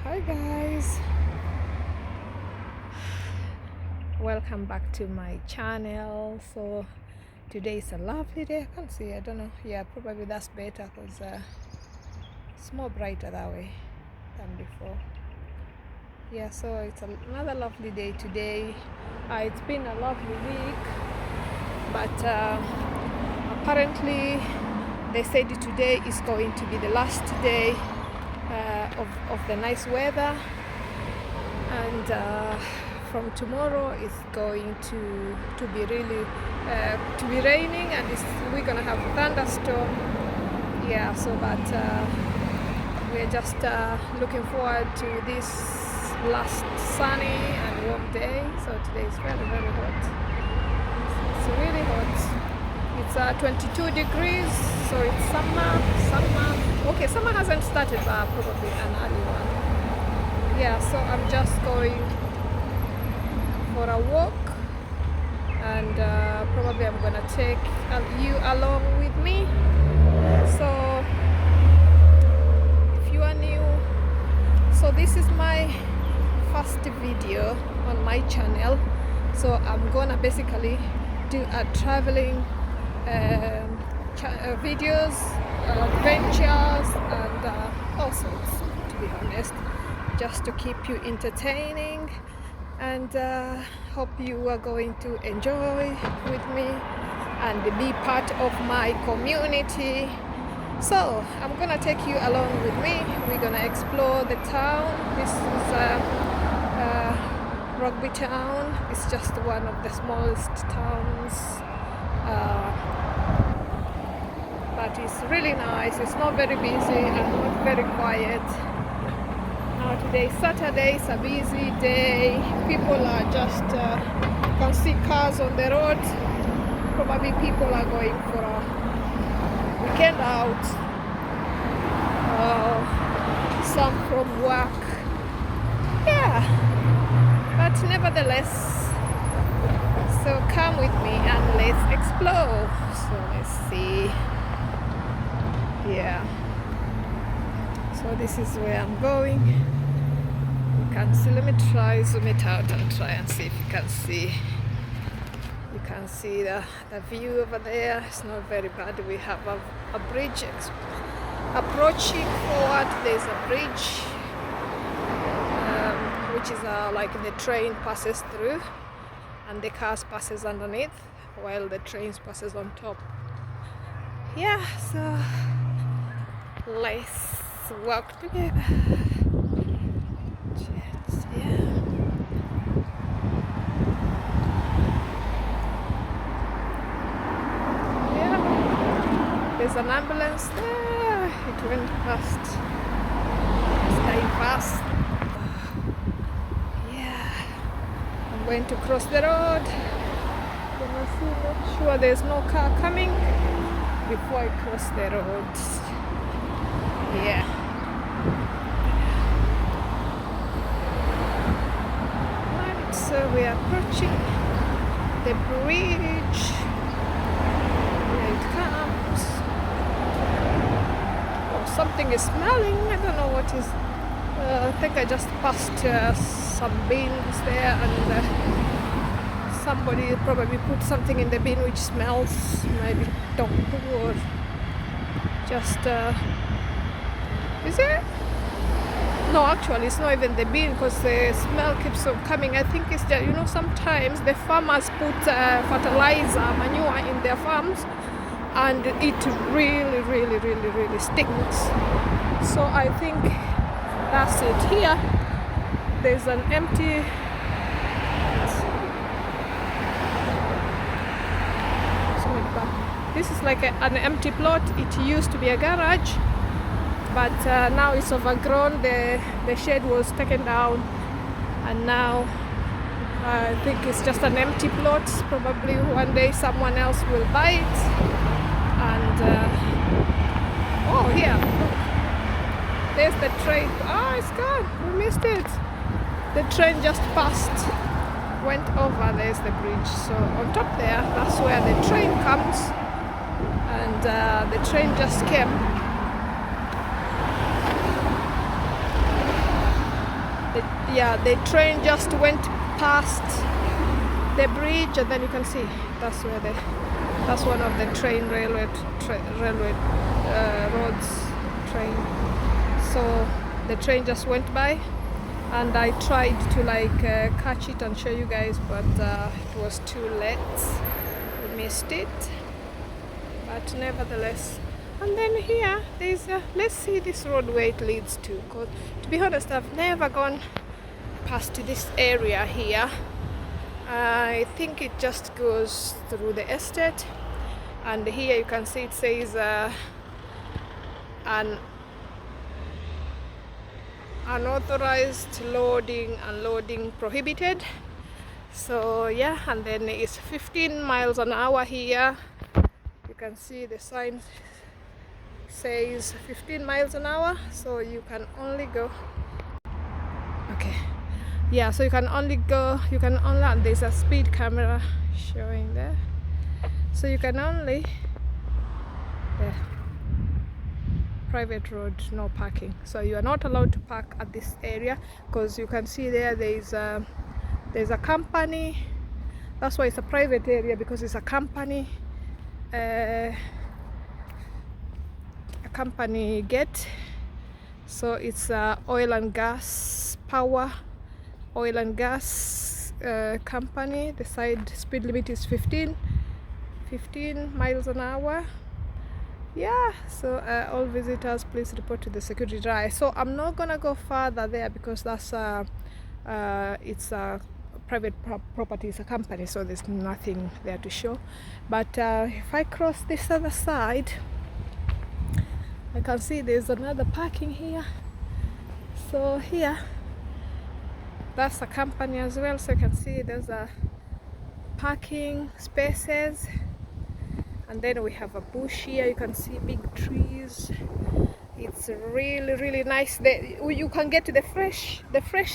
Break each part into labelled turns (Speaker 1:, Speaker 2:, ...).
Speaker 1: Hi guys, welcome back to my channel. So today is a lovely day. I can't see, I don't know. Yeah, probably that's better because it's more brighter that way than before. Yeah, so it's another lovely day today. It's been a lovely week, but apparently they said today is going to be the last day of the nice weather, and from tomorrow it's going to be really to be raining, and we're gonna have a thunderstorm. Yeah, so but we're just looking forward to this last sunny and warm day. So today is very hot. It's really hot. It's 22 degrees, so it's summer. Okay, summer hasn't started, but probably an early one. Yeah, so I'm just going for a walk, and probably I'm gonna take you along with me. So if you are new, so this is my first video on my channel, so I'm gonna basically do a traveling videos, adventures, and all sorts, to be honest, just to keep you entertaining, and hope you are going to enjoy with me and be part of my community. So I'm gonna take you along with me. We're gonna explore the town. This is Rugby Town. It's just one of the smallest towns, but it's really nice. It's not very busy and not very quiet. Now today is Saturday, it's a busy day. People are just, you can see cars on the road. Probably people are going for a weekend out. Some from work. Yeah, but nevertheless, so come with me and let's explore. So let's see. Yeah, so this is where I'm going. You can see, let me try zoom it out and try and see if you can see. You can see the view over there. It's not very bad. We have a bridge approaching forward. There's a bridge which is like the train passes through, and the cars passes underneath while the trains passes on top. Yeah, so let's walk together. Just, yeah. Yeah, there's an ambulance there. It went past. It's going fast. I'm going to cross the road. Gonna see, make sure there's no car coming before I cross the road. Yeah. Right, so we are approaching the bridge. Here it comes. Oh, something is smelling. I don't know what is. I think I just passed some bins there, and somebody probably put something in the bin which smells maybe dog poo, or just is it? No, actually it's not even the bin, because the smell keeps on coming. I think it's that, sometimes the farmers put fertilizer, manure in their farms, and it really stinks. So I think that's it. Here there's an empty this is like an empty plot. It used to be a garage, but now it's overgrown. The shed was taken down, and now I think it's just an empty plot. Probably one day someone else will buy it. And oh, here, look, there's the train. Oh, it's gone. We missed it. The train just passed, went over. There's the bridge. So on top there, that's where the train comes, and the train just came. yeah, the train just went past the bridge, and then you can see that's one of the railway roads train. So the train just went by, and I tried to catch it and show you guys, but it was too late. We missed it, but nevertheless. And then here there's let's see this road where it leads to, because to be honest, I've never gone past this area here. I think it just goes through the estate, and here you can see it says an unauthorized loading, unloading prohibited. So yeah, and then it's 15 miles an hour here. You can see the sign says 15 miles an hour, so you can only go, okay, yeah, so you can only, and there's a speed camera showing there, so you can only, yeah, private road, no parking. So you are not allowed to park at this area, because you can see there's a company. That's why it's a private area, because it's a company company gate. So it's oil and gas company. The side speed limit is 15 miles an hour. Yeah, so all visitors please report to the security drive. So I'm not gonna go further there, because that's it's a private property, it's a company, so there's nothing there to show. But if I cross this other side, I can see there's another parking here. So here, that's a company as well, so you can see there's a parking spaces, and then we have a bush here. You can see big trees. It's really nice. You can get the fresh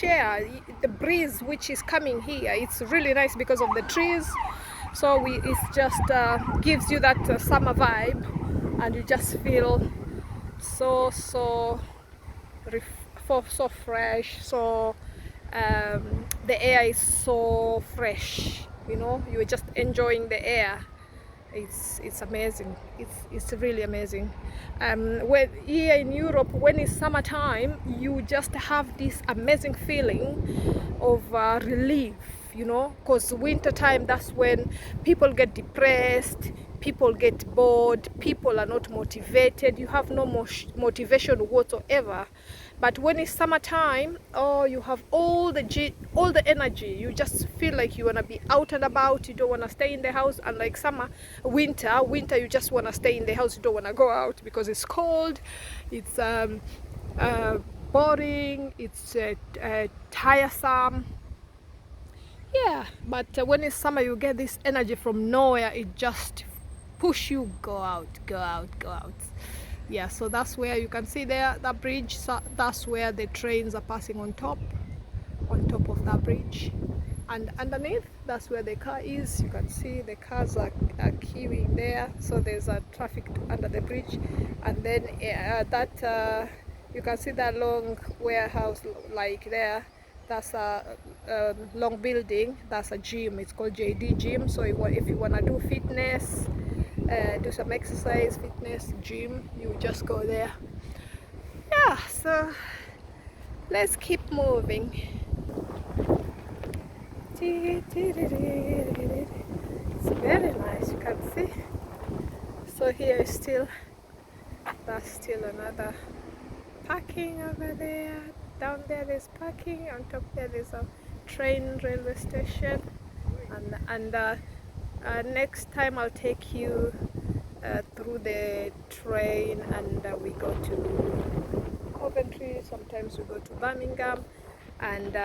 Speaker 1: air, the breeze which is coming here. It's really nice because of the trees. So it just gives you that summer vibe, and you just feel so fresh. So the air is so fresh, you know, you're just enjoying the air. It's amazing. It's really amazing. When here in Europe, when it's summertime, you just have this amazing feeling of relief, you know, because winter time, that's when people get depressed, people get bored, people are not motivated, you have no motivation whatsoever. But when it's summertime, oh, you have all the energy. You just feel like you want to be out and about. You don't want to stay in the house. And like winter, you just want to stay in the house. You don't want to go out because it's cold. It's boring. It's tiresome. Yeah, but when it's summer, you get this energy from nowhere. It just push you, go out. Yeah, so that's where you can see there, that bridge. So that's where the trains are passing on top of that bridge, and underneath, that's where the car is. You can see the cars are queuing there. So there's a traffic under the bridge, and then that you can see that long warehouse like there. That's a long building. That's a gym. It's called JD Gym. So if you want to do fitness, do some exercise, fitness, gym, you just go there. Yeah, so let's keep moving. It's very nice, you can see. So here is that's still another parking over there. Down there there's parking, on top there there's a railway station, and next time I'll take you through the train, and we go to Coventry, sometimes we go to Birmingham, and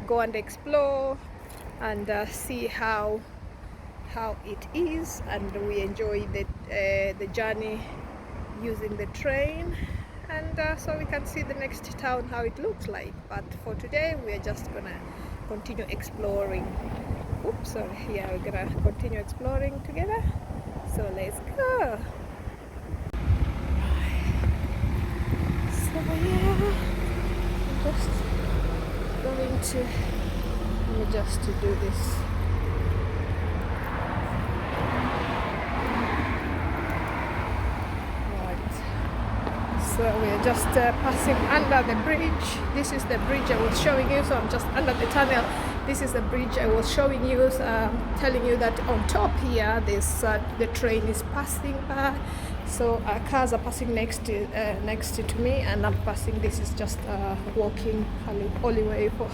Speaker 1: go and explore and see how it is, and we enjoy the journey using the train, and so we can see the next town, how it looks like. But for today we are just gonna continue exploring. Oops, sorry. Yeah, we're gonna continue exploring together, so let's go. So yeah, just going to, let me just to do this. So we're just passing under the bridge. This is the bridge I was showing you. So I'm just under the tunnel. This is the bridge I was showing you, telling you that on top here, the train is passing by. So cars are passing next to me, and I'm passing. This is just walking alleyway for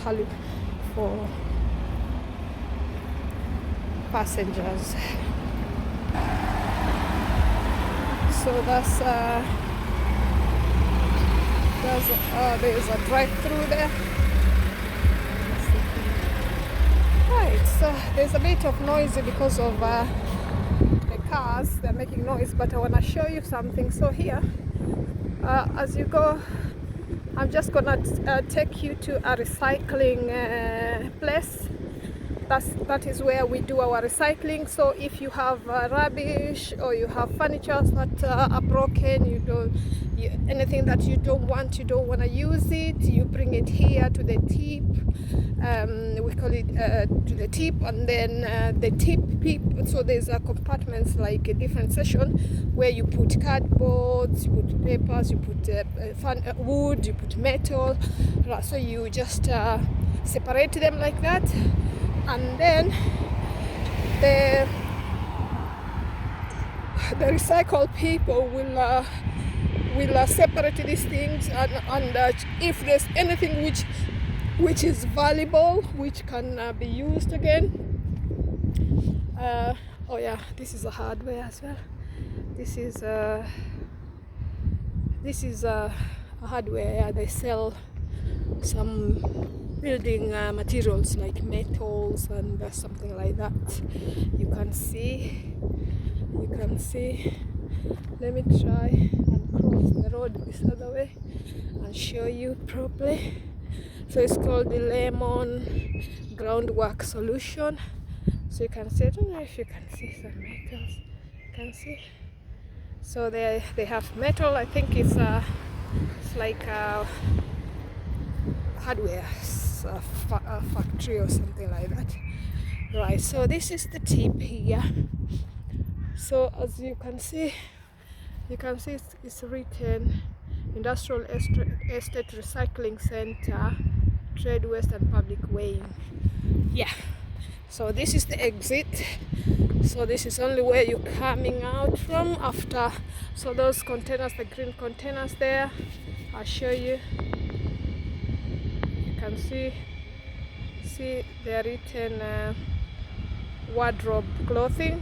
Speaker 1: passengers. So there's a drive-through there. Right, so there's a bit of noise because of the cars. They're making noise, but I want to show you something. So here, as you go, I'm just gonna take you to a recycling place. That is where we do our recycling. So if you have rubbish or you have furniture that are broken, anything that you don't want to use it, you bring it here to the tip. We call it to the tip, and then the tip. So there's compartments, like a different section where you put cardboards, you put papers, you put wood, you put metal. So you just separate them like that, and then the recycle people will separate these things, and if there's anything which is valuable, which can be used again. Oh yeah, this is a hardware as well. This is a hardware. Yeah, they sell some building materials like metals and something like that. You can see. Let me try and cross the road this other way and show you properly. So it's called the Lemon Groundwork Solution. So you can see, I don't know if you can see some metals. You can see. So they have metal. I think it's like a hardware factory or something like that. Right. So this is the tip here. So as you can see it's written Industrial Estate Recycling Center, Trade Waste and Public Weighing. Yeah. So this is the exit. So this is only where you're coming out from after. So those containers, the green containers there, I'll show you. You can see they're written wardrobe clothing.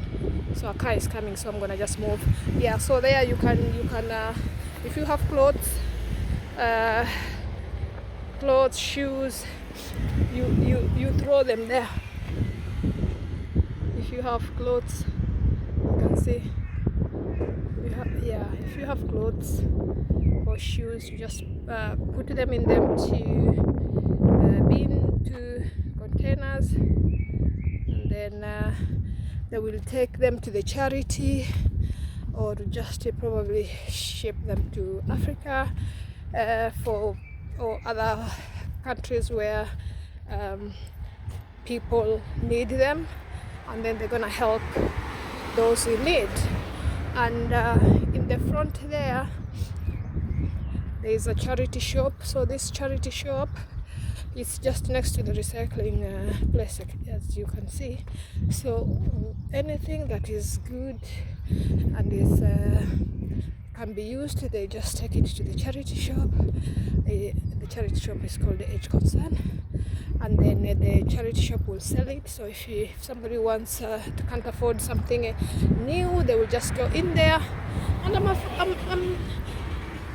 Speaker 1: So a car is coming, so I'm gonna just move. Yeah, so there you can if you have clothes, shoes, you throw them there. If you have clothes, you can see if you have clothes or shoes, you just put them in them to containers, and then they will take them to the charity, or just probably ship them to Africa or other countries where people need them, and then they're gonna help those in need. And in the front there is a charity shop. So this charity shop is just next to the recycling place, as you can see. So anything that is good and is can be used, they just take it to the charity shop. The charity shop is called the Age Concern, and then the charity shop will sell it. So if somebody wants can't afford something new, they will just go in there. And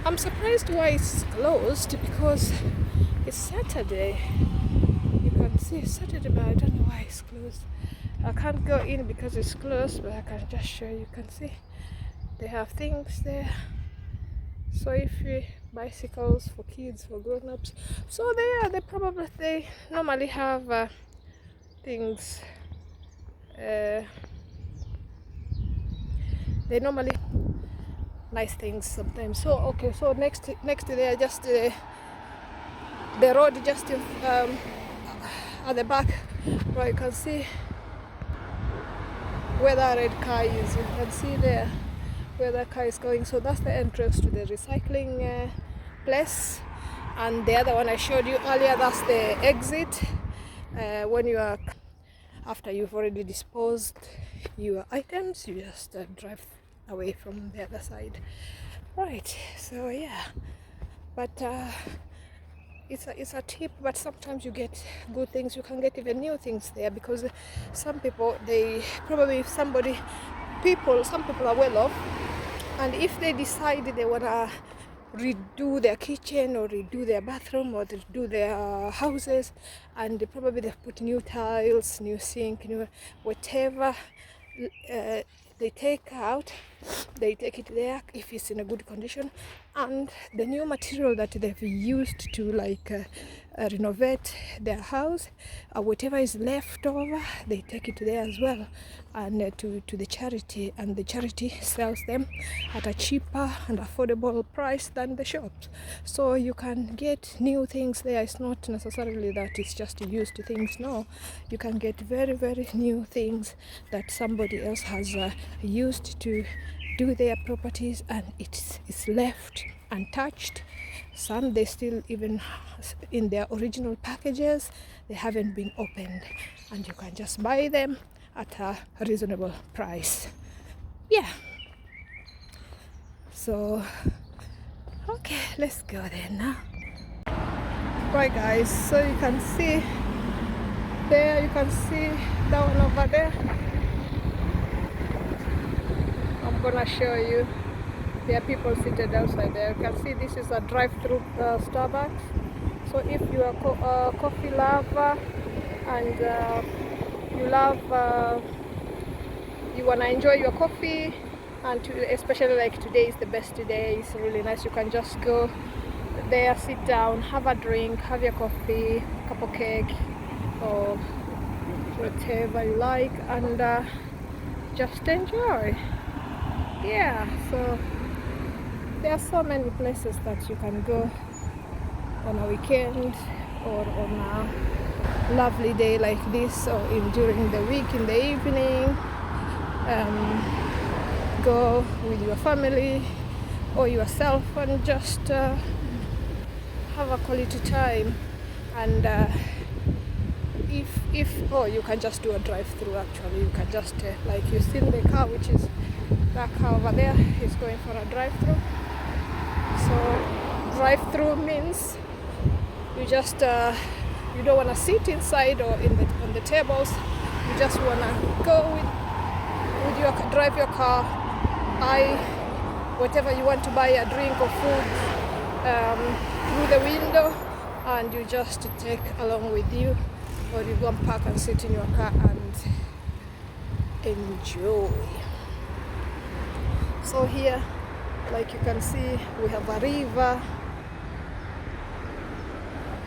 Speaker 1: I'm surprised why it's closed, because it's Saturday. You can see it's Saturday, but I don't know why it's closed. I can't go in because it's closed, but I can just show you. You can see they have things there. So if you bicycles for kids, for grown-ups, so they normally have things. They normally nice things sometimes. So okay, so next to there, just the road just at the back, where you can see where that red car is. You can see there where that car is going. So that's the entrance to the recycling place, and the other one I showed you earlier, that's the exit. When you are, after you've already disposed your items, you just drive away from the other side. Right, so yeah, but it's a tip, but sometimes you get good things. You can get even new things there, because some people, some people are well off, and if they decide they wanna redo their kitchen or redo their bathroom or redo their houses, and probably they put new tiles, new sink, new whatever, they take it there if it's in a good condition, and the new material that they've used to renovate their house, whatever is left over, they take it there as well, and to the charity, and the charity sells them at a cheaper and affordable price than the shops. So you can get new things there. It's not necessarily that it's just used things. No, you can get very, very new things that somebody else has used to do their properties, and it's left untouched. Some they still even in their original packages, they haven't been opened, and you can just buy them at a reasonable price. Yeah, so okay, let's go there now. Right guys, so you can see there, you can see that one over there. I'm gonna show you. There are people seated outside there. You can see this is a drive-through Starbucks. So if you are a coffee lover and you wanna enjoy your coffee, and especially like today is the best day, it's really nice. You can just go there, sit down, have a drink, have your coffee, cup of cake, or whatever you like, and just enjoy. Yeah, so there are so many places that you can go on a weekend or on a lovely day like this, or during the week in the evening. Go with your family or yourself and just have a quality time. And if you can just do a drive-through. Actually, you can just like you see the car, which is that car over there, is going for a drive-through. So drive-through means you just you don't want to sit inside or on the tables. You just want to go drive your car, buy whatever you want to buy, a drink or food, through the window, and you just take along with you, or you go and park and sit in your car and enjoy. So here, like you can see, we have a river.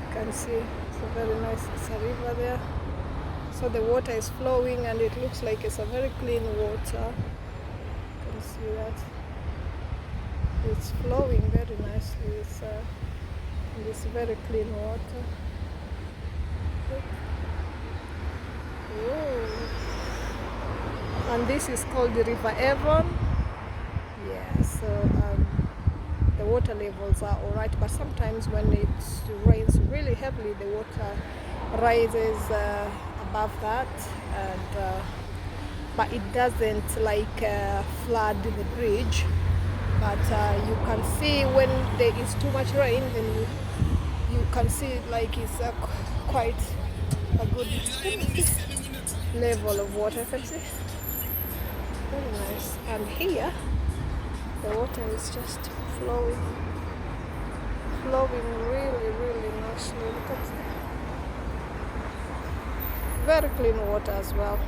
Speaker 1: You can see it's a very nice, it's a river there. So the water is flowing, and it looks like it's a very clean water. You can see that it's flowing very nicely. It's very clean water. Ooh. And this is called the River Avon. Yeah, so the water levels are alright, but sometimes when it rains really heavily, the water rises above that, and but it doesn't flood the bridge. But you can see when there is too much rain, then you can see it's quite a good level of water. You can see, very nice. And here the water is just flowing really, really nicely. Look at that. Very clean water as well.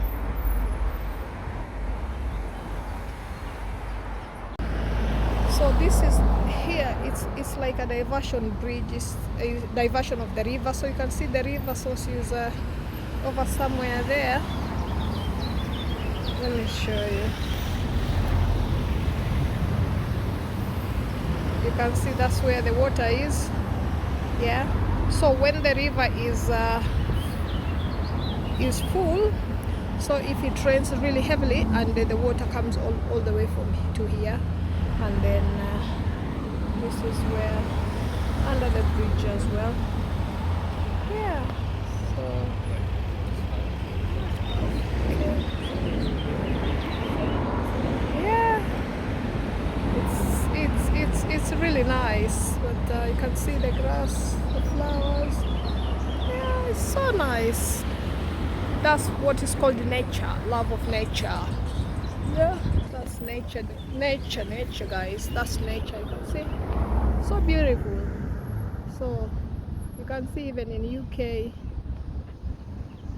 Speaker 1: So this is here, it's like a diversion bridge. It's a diversion of the river. So you can see the river source is over somewhere there. Let me show you. You can see that's where the water is. Yeah. So when the river is full, so if it rains really heavily and the water comes all the way from to here, and then this is where under the bridge as well. Yeah. So okay. Yeah. It's really nice, but you can see the grass, the flowers. Yeah, it's so nice. That's what is called nature, love of nature. Yeah, that's nature, nature, guys. That's nature. You can see, so beautiful. So you can see even in UK,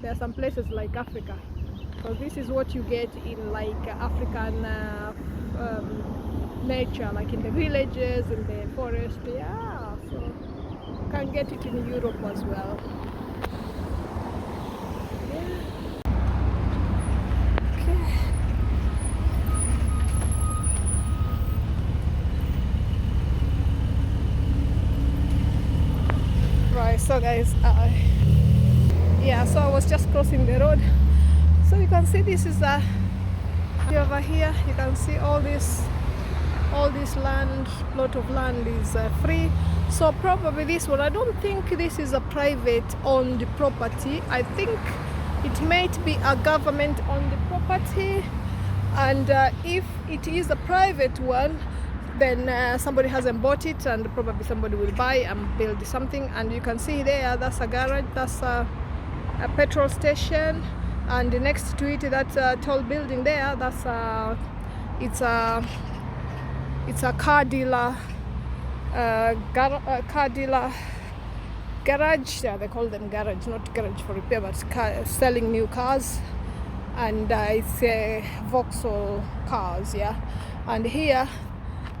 Speaker 1: there are some places like Africa. So this is what you get in like African nature, like in the villages, in the forest. Yeah, so you can get it in Europe as well. Yeah. Okay. Right, so guys, yeah, so I was just crossing the road. So you can see this is over here. You can see all this land, plot of land is free. So probably this one, I don't think this is a private owned property. I think it might be a government owned property, and if it is a private one, then somebody hasn't bought it, and probably somebody will buy and build something. And you can see there, that's a garage, that's a petrol station, and next to it, that tall building there, that's it's a car dealer, car dealer garage. Yeah, they call them garage, not garage for repair, but selling new cars. And it's Vauxhall cars, yeah. And here,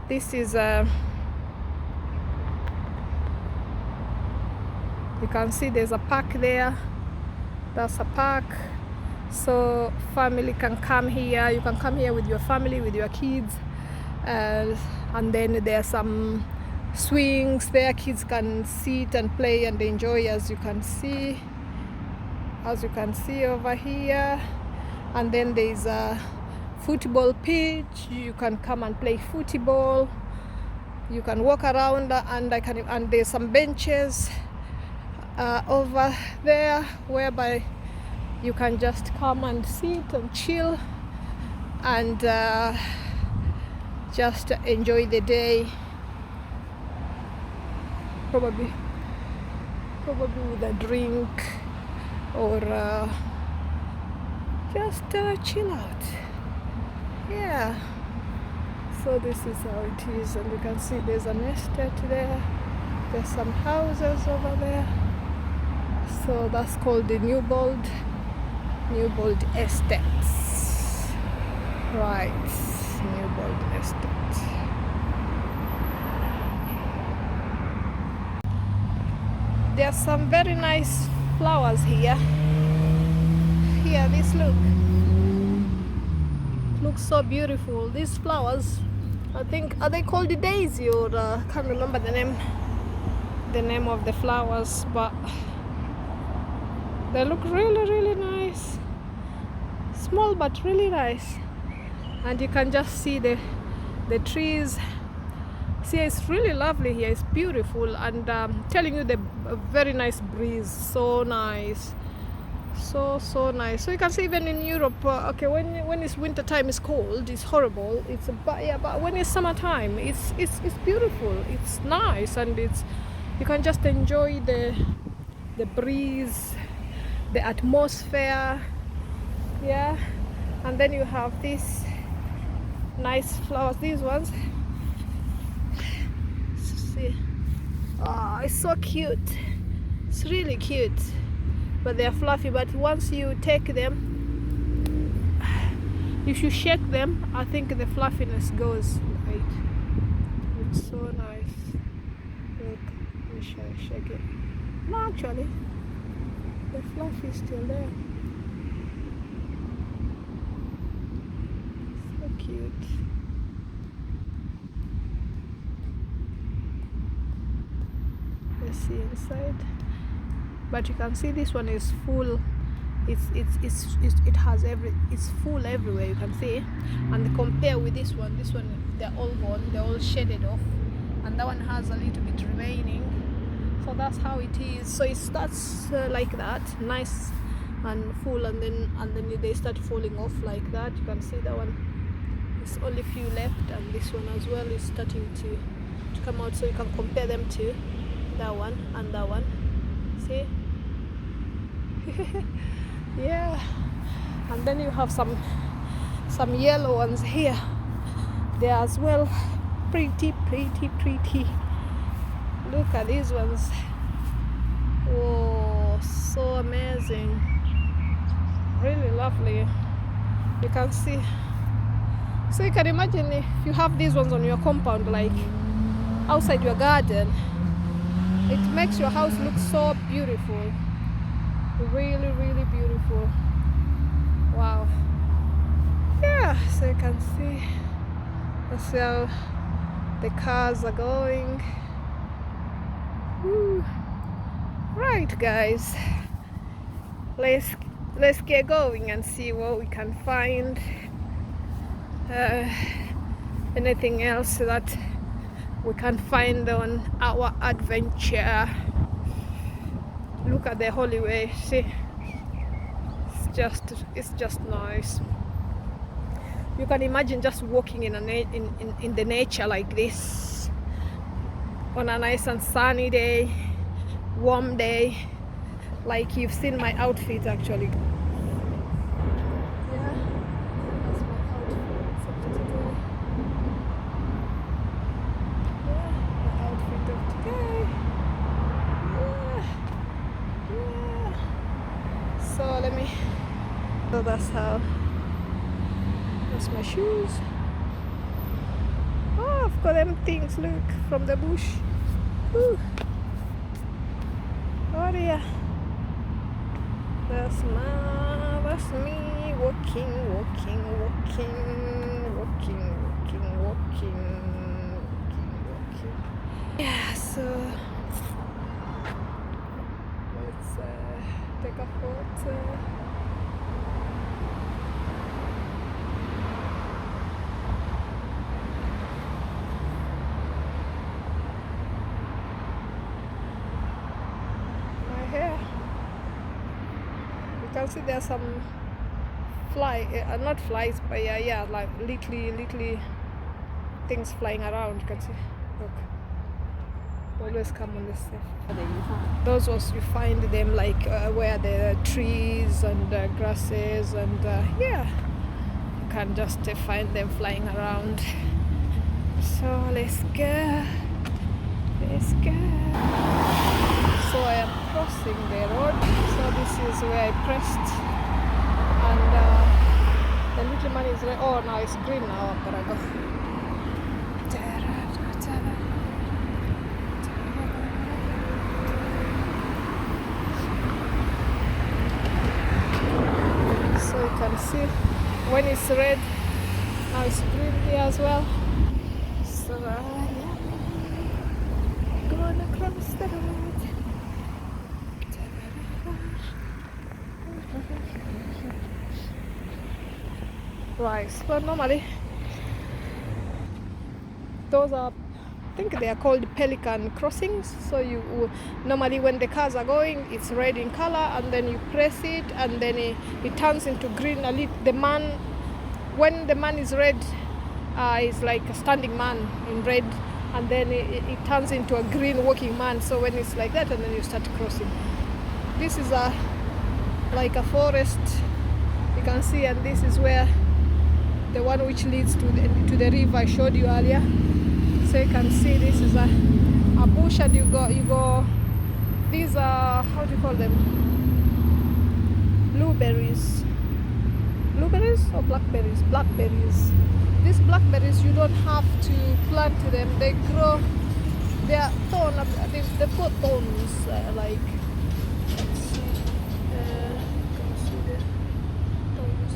Speaker 1: this is you can see there's a park there. That's a park, so family can come here. You can come here with your family, with your kids, and then there are some swings there. Kids can sit and play and enjoy, as you can see over here. And then there's a football pitch. You can come and play football. You can walk around, and there's some benches over there whereby you can just come and sit and chill and just enjoy the day, probably with a drink, or just chill out. Yeah, so this is how it is. And you can see there's an estate there, there's some houses over there. So that's called the Newbold Estates. Right, Newbold Estate. There's some very nice flowers here. Here, this looks so beautiful. These flowers, I think, are they called the daisy, or can't remember the name of the flowers, but they look really nice. Small but really nice. And you can just see the trees. See, it's really lovely here. It's beautiful, and telling you, the very nice breeze. So nice, so nice. So you can see even in Europe, okay, when it's winter time, it's cold, it's horrible. But when it's summertime, it's beautiful. It's nice, and you can just enjoy the breeze, the atmosphere. Yeah. And then you have these nice flowers, these ones. See, oh, it's so cute. It's really cute, but they're fluffy. But once you take them, if you shake them, I think the fluffiness goes. Right, it's so nice. Look, let me shake it. No, actually, the fluff is still there. So cute. Let's see inside. but you can see this one is full. It has it's full everywhere, you can see. And compare with this one they're all gone, they're all shaded off, and that one has a little bit remaining. So that's how it is. So it starts like that, nice and full, and then they start falling off like that. You can see that one, there's only few left, and this one as well is starting to come out. So you can compare them to that one and that one, see. Yeah, and then you have some yellow ones here, they're as well pretty. Look at these ones. Oh, so amazing, really lovely. You can see, so you can imagine if you have these ones on your compound, like outside your garden, it makes your house look so beautiful, really beautiful. Wow. Yeah, so you can see, that's how the cars are going. Woo. Right guys, let's get going and see what we can find. Anything else that we can find on our adventure. Look at the Hollyway, see, it's just nice. You can imagine just walking in the nature like this on a nice and sunny day, warm day, like you've seen my outfit actually. Yeah, that's my outfit for today. Yeah, my outfit of today. Yeah. So that's my shoes. Oh, I've got them things, look, from the bush. Woo. Oh yeah, that's me walking. Yeah, so let's take a photo. You can see there's some not flies, but yeah, like little things flying around. You can see, look, always come on this stuff. Those ones you find them like where the trees and grasses, and yeah, you can just find them flying around. So let's go. So I am crossing the road, so this is where I pressed, and the little man is red. Oh, now it's green now, I'm gonna go. So you can see when it's red, now it's green here as well. So yeah, gonna cross the road. Right, so normally those are, I think they are called pelican crossings. So you normally, when the cars are going, it's red in color, and then you press it, and then it turns into green. When the man is red, is like a standing man in red, and then it turns into a green walking man. So when it's like that, and then you start crossing. This is like a forest, you can see, and this is where the one which leads to the river I showed you earlier. So you can see this is a bush, and you go these are, how do you call them, blueberries or blackberries. These blackberries, you don't have to plant them, they grow, they are they put thorns like, let's see, you can see the thorns.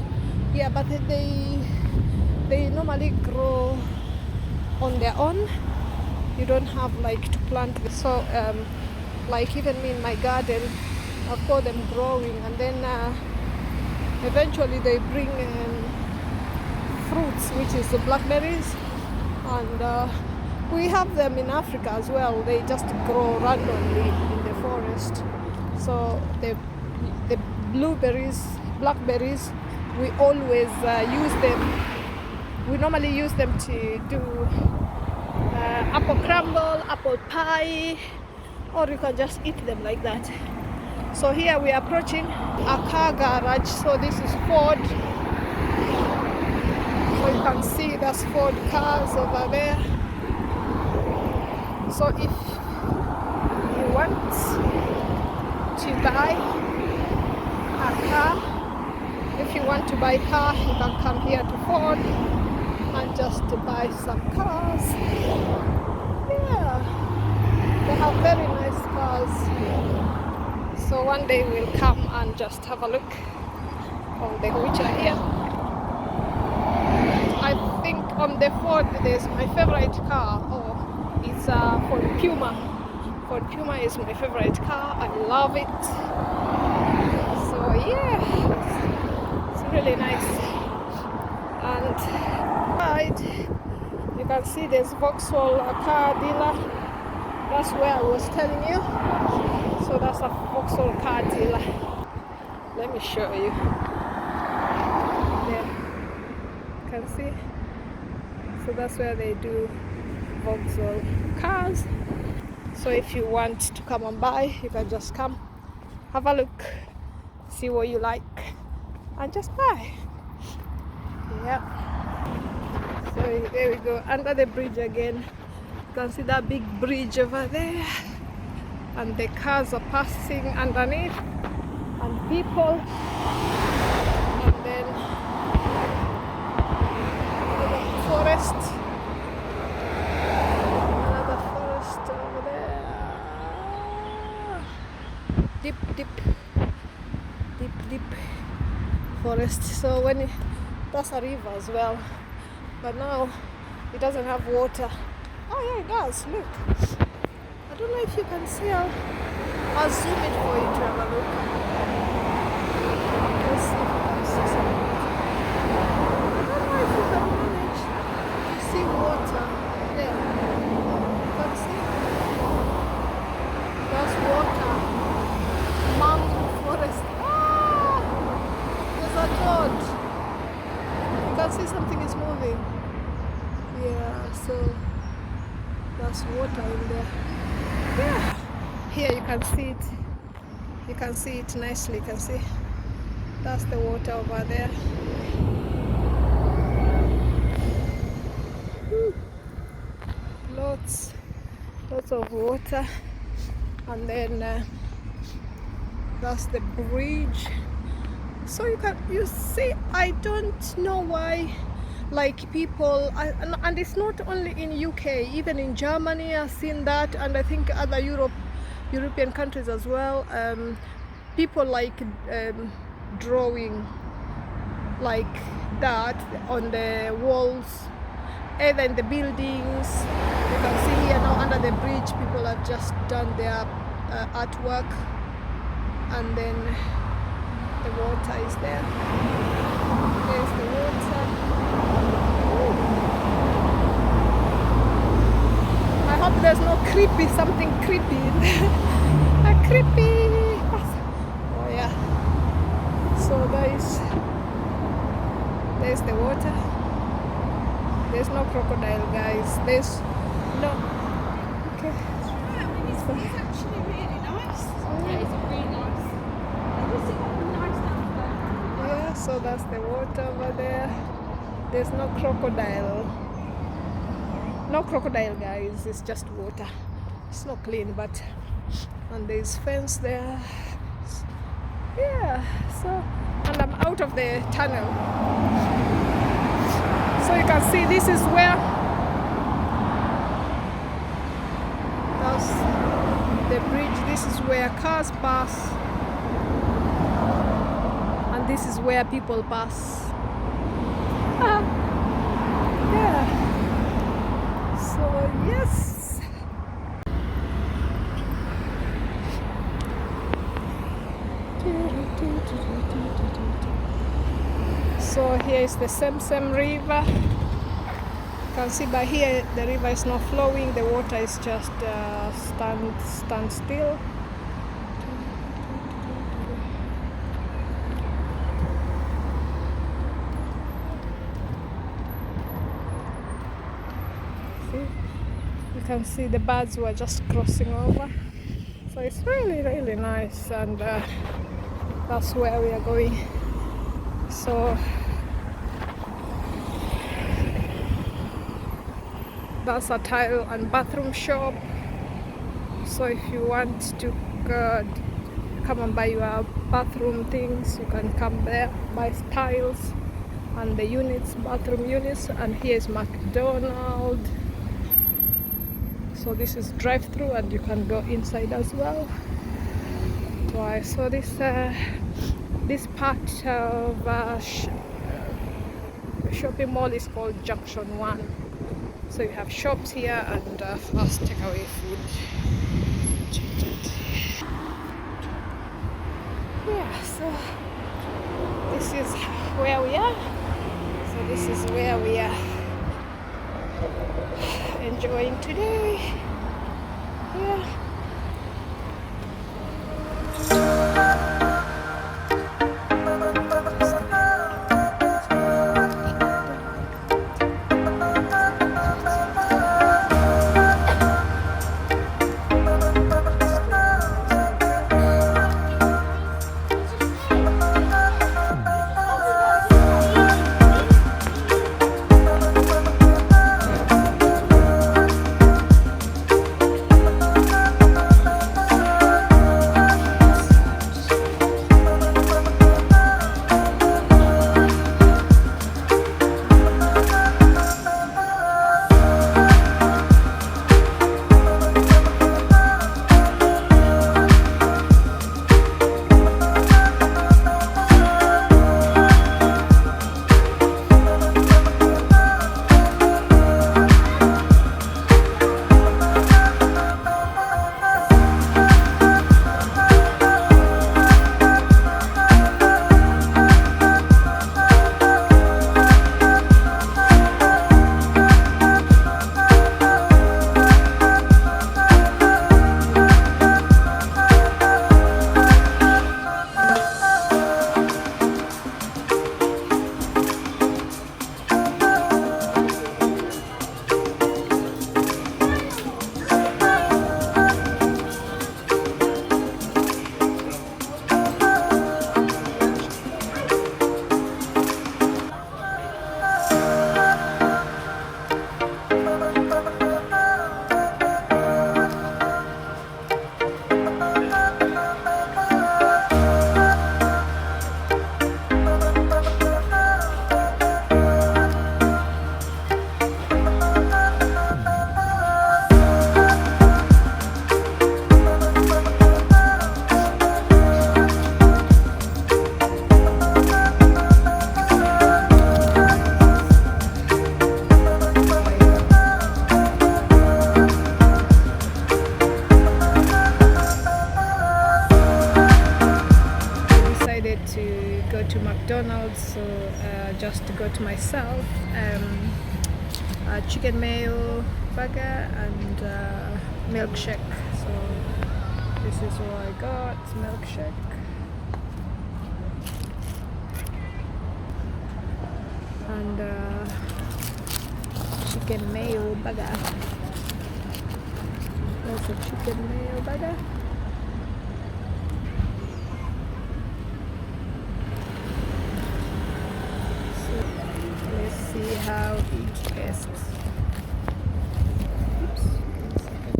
Speaker 1: Yeah, but they normally grow on their own. You don't have like to plant them. So like even me in my garden, I've got them growing, and then eventually they bring fruits, which is the blackberries, and we have them in Africa as well. They just grow randomly in the forest. So the blackberries, we always use them. We normally use them to do apple crumble, apple pie, or you can just eat them like that. So here we are approaching a car garage. So this is Ford. So you can see there's Ford cars over there. So if you want to buy a car, if you want to buy a car, you can come here to Ford and just to buy some cars. Yeah, they have very nice cars. So one day we'll come and just have a look on the which are here. I think on the Ford there's my favorite car. It's Ford Puma. Ford Puma is my favorite car. I love it. So yeah, it's really nice. And right, you can see there's Vauxhall car dealer. That's where I was telling you. So that's a Vauxhall car dealer. Let me show you. There, you can see. So that's where they do Vauxhall cars. So if you want to come and buy, you can just come, have a look, see what you like, and just buy. Yeah. So there we go, under the bridge again. You can see that big bridge over there, and the cars are passing underneath, and people, and then the forest. Deep forest. So that's a river as well, but now it doesn't have water. Oh yeah, it does. Look, I don't know if you can see. I'll zoom it for you to have a look. Let's see if you can see something. I don't know if you can manage to see water there. You can see that's water. Mangrove forest. There's a toad. You can see something is moving. Yeah, so that's water in there. Yeah, here you can see it. You can see it nicely. You can see that's the water over there. Lots of water, and then that's the bridge. So you see, I don't know why, like people, and it's not only in UK, even in Germany I've seen that, and I think other European countries as well. People like drawing like that on the walls, either in the buildings. You can see here now under the bridge, people have just done their artwork, and then the water is there. There's the water. Ooh. I hope there's no something creepy in there. A creepy. Oh yeah. So there's the water. There's no crocodile, guys. There's no. Okay.
Speaker 2: It's actually really nice. Yeah, it's really nice.
Speaker 1: Yeah, so that's the water over there. There's no crocodile. No crocodile, guys. It's just water. It's not clean, but and there's fence there. Yeah. So, and I'm out of the tunnel. So you can see this is where that's the bridge. This is where cars pass, and this is where people pass. Yeah. So yes. So here is the Semsem River. You can see by here the river is not flowing, the water is just stand still. See? You can see the birds were just crossing over. So it's really, really nice, and that's where we are going. So that's a tile and bathroom shop. So if you want to come and buy your bathroom things, you can come there, buy tiles and the units, bathroom units. And here is McDonald's. So this is drive-through, and you can go inside as well. So this part of shopping mall is called Junction 1. So you have shops here and fast takeaway food. Yeah, so this is where we are. So this is where we are enjoying today. Yeah. To McDonald's, so just to go to myself a chicken mayo burger and milkshake. So this is what I got, milkshake and chicken mayo burger. That's a chicken mayo burger. See how it tastes. Oops, 1 second.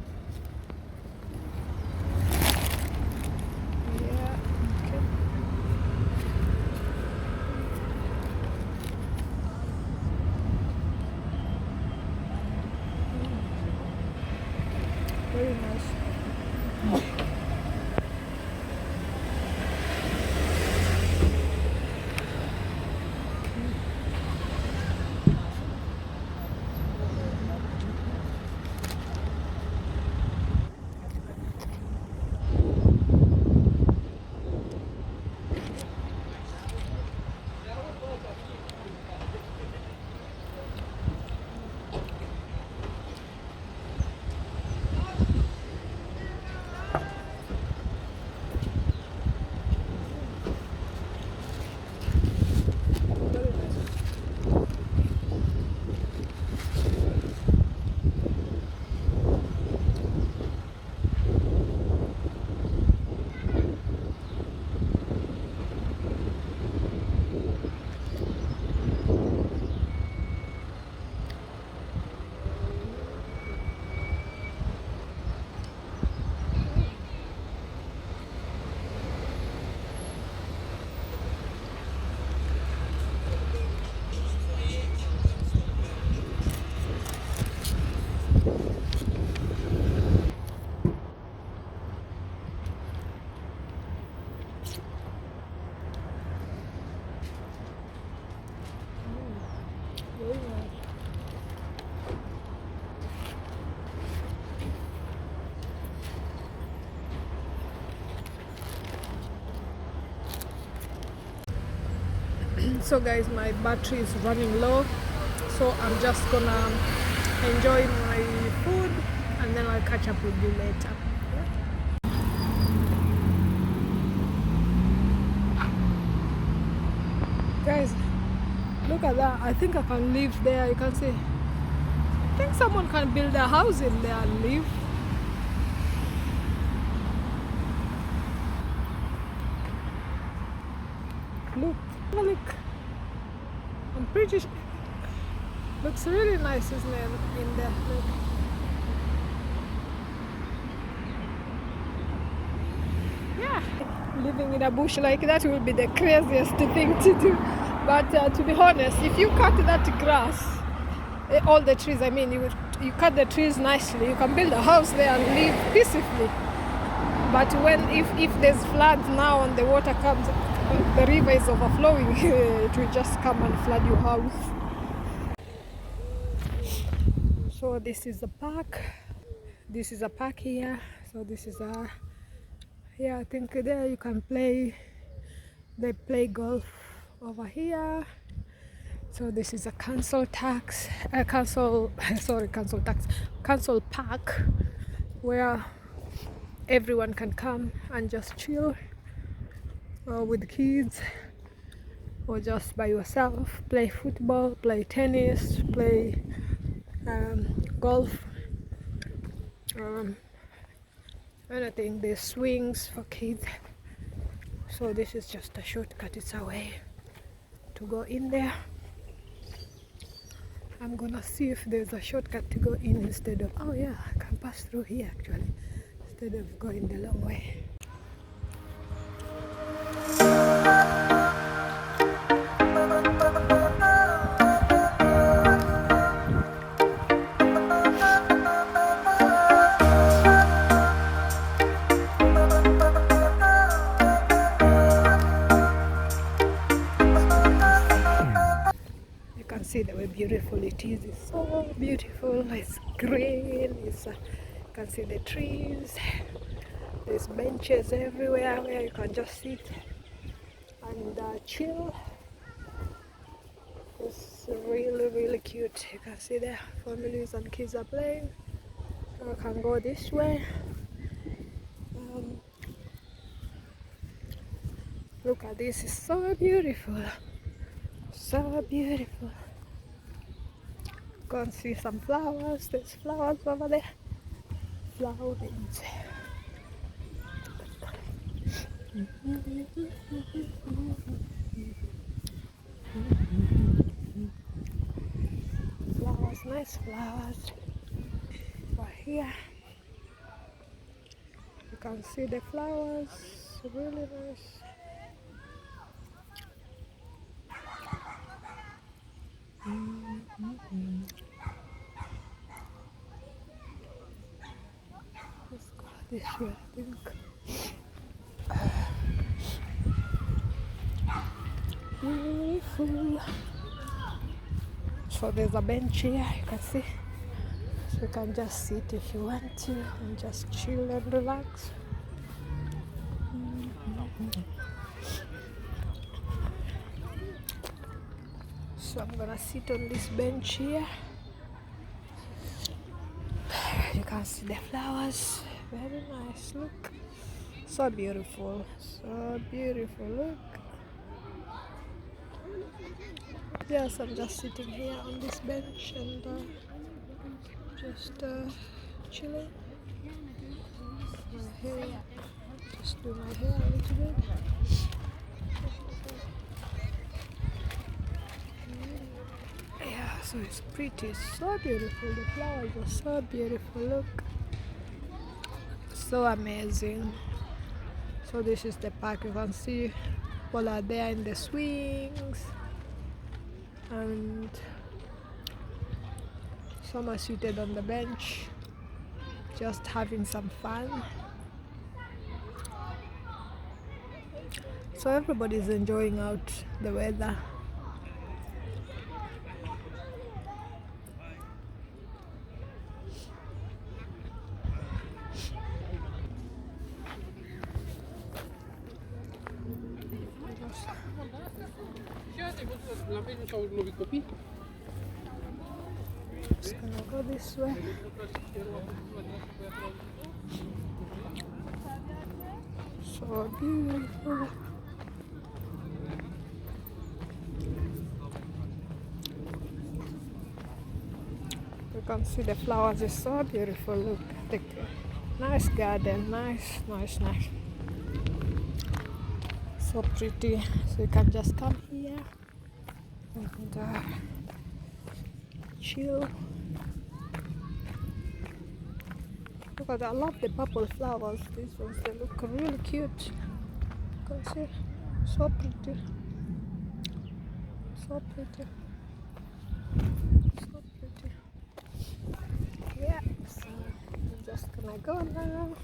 Speaker 1: Yeah, okay. Very nice. Very nice. So guys, my battery is running low, so I'm just gonna enjoy my food and then I'll catch up with you later. Guys, look at that. I think I can live there. You can see. I think someone can build a house in there and live. Look, look. I'm pretty sure. Looks really nice, isn't it? In there. Look. Yeah. Living in a bush like that will be the craziest thing to do. But to be honest, if you cut that grass, all the trees, I mean, you cut the trees nicely, you can build a house there and live peacefully. But if there's floods now and the water comes, the river is overflowing, it will just come and flood your house. So this is the park. This is a park here. So this is a, yeah, I think there you can play. They play golf over here. So this is a council park where everyone can come and just chill, or with kids, or just by yourself, play football, play tennis, play golf, anything. There's swings for kids. So this is just a shortcut, it's a way to go in there. I'm gonna see if there's a shortcut to go in instead of, oh yeah, I can pass through here actually, instead of going the long way. See the way beautiful it is. It's so beautiful. It's green. You can see the trees. There's benches everywhere where you can just sit and chill. It's really cute. You can see there families and kids are playing. So I can go this way. Look at this. It's so beautiful. So beautiful. Go and see some flowers. There's flowers over there. Flowers. Flowers, nice flowers. Right here, you can see the flowers. Really nice. Let's go this way, I think. Beautiful. So there's a bench here, you can see. So you can just sit if you want to and just chill and relax. So I'm gonna sit on this bench here. You can see the flowers. Very nice. Look. So beautiful. So beautiful. Look. Yes, I'm just sitting here on this bench and just chilling. My hair. Just do my hair a little bit. Yeah, so it's pretty. So beautiful. The flowers are so beautiful. Look. So amazing. So this is the park. You can see people are there in the swings and some are seated on the bench just having some fun. So everybody's enjoying out the weather. Just gonna go this way. So beautiful. You can see the flowers, it's so beautiful. Look, the nice garden, nice. So pretty. So you can just come here and chill. Look at that, I love the purple flowers. These ones, they look really cute. You can see, so pretty. So pretty. So pretty. Yeah, so I'm just gonna go now.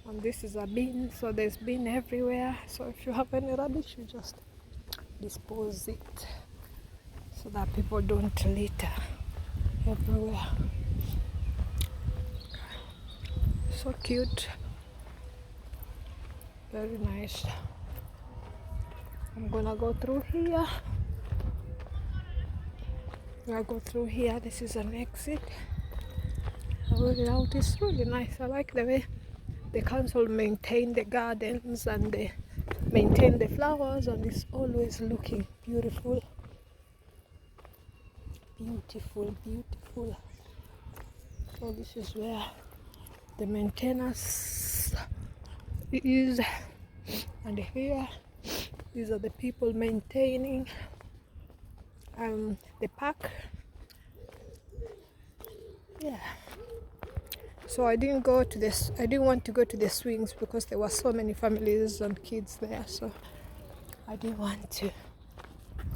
Speaker 1: And this is a bin, so there's bin everywhere. So if you have any rubbish, you just dispose it so that people don't litter everywhere. So cute, very nice. I'm gonna go through here. I go through here. This is an exit. Out. It's really nice. I like the way the council maintain the gardens and they maintain the flowers, and it's always looking beautiful. Beautiful. So this is where the maintenance is, and here these are the people maintaining the park. Yeah. So I didn't want to go to the swings because there were so many families and kids there, so I didn't want to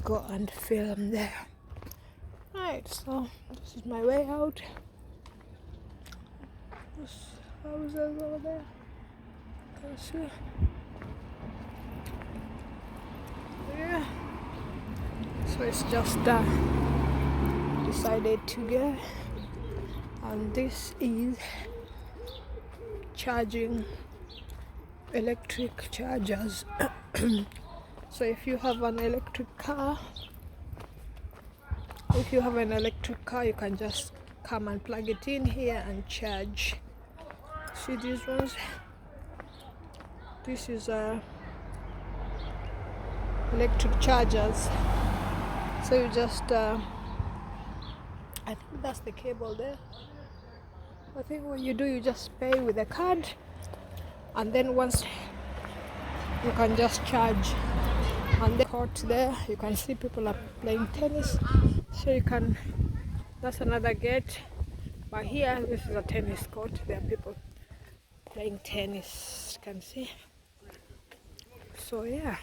Speaker 1: go and film there. Right, so this is my way out. There's houses over there. You can see. Yeah. So it's just decided to go. And this is charging electric chargers. So if you have an electric car, you can just come and plug it in here and charge. See these ones? This is electric chargers. So you just I think that's the cable there. I think what you do, you just pay with a card, and then once you can just charge. And the court there, you can see people are playing tennis. So you can, that's another gate. But here, this is a tennis court. There are people playing tennis, you can see. So yeah,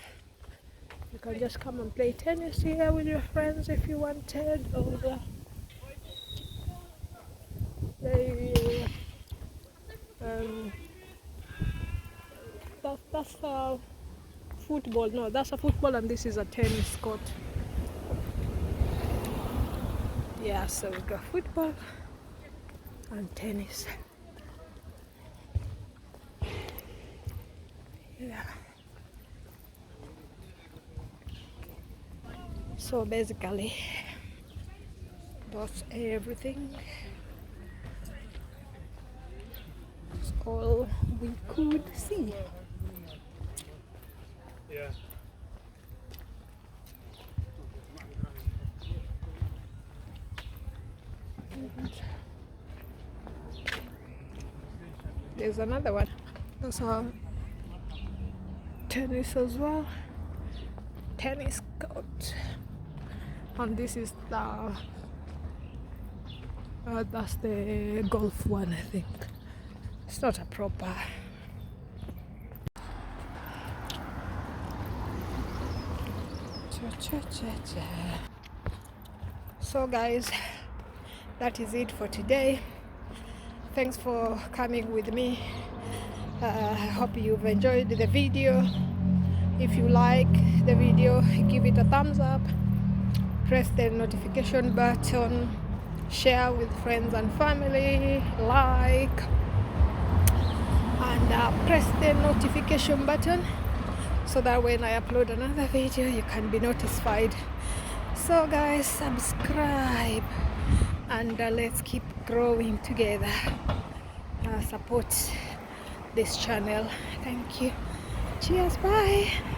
Speaker 1: you can just come and play tennis here with your friends if you wanted, or that's a football. No, that's a football, and this is a tennis court. Yeah, so we got football and tennis. Yeah. So basically, that's everything. That's all we could see. Yeah. There's another one. That's a tennis as well. Tennis court. And this is that's the golf one, I think. It's not a proper. So guys, that is it for today. Thanks for coming with me. I hope you've enjoyed the video. If you like the video, give it a thumbs up, press the notification button, share with friends and family, like, and press the notification button so that when I upload another video you can be notified. So guys, subscribe and let's keep growing together. Support this channel. Thank you. Cheers, bye.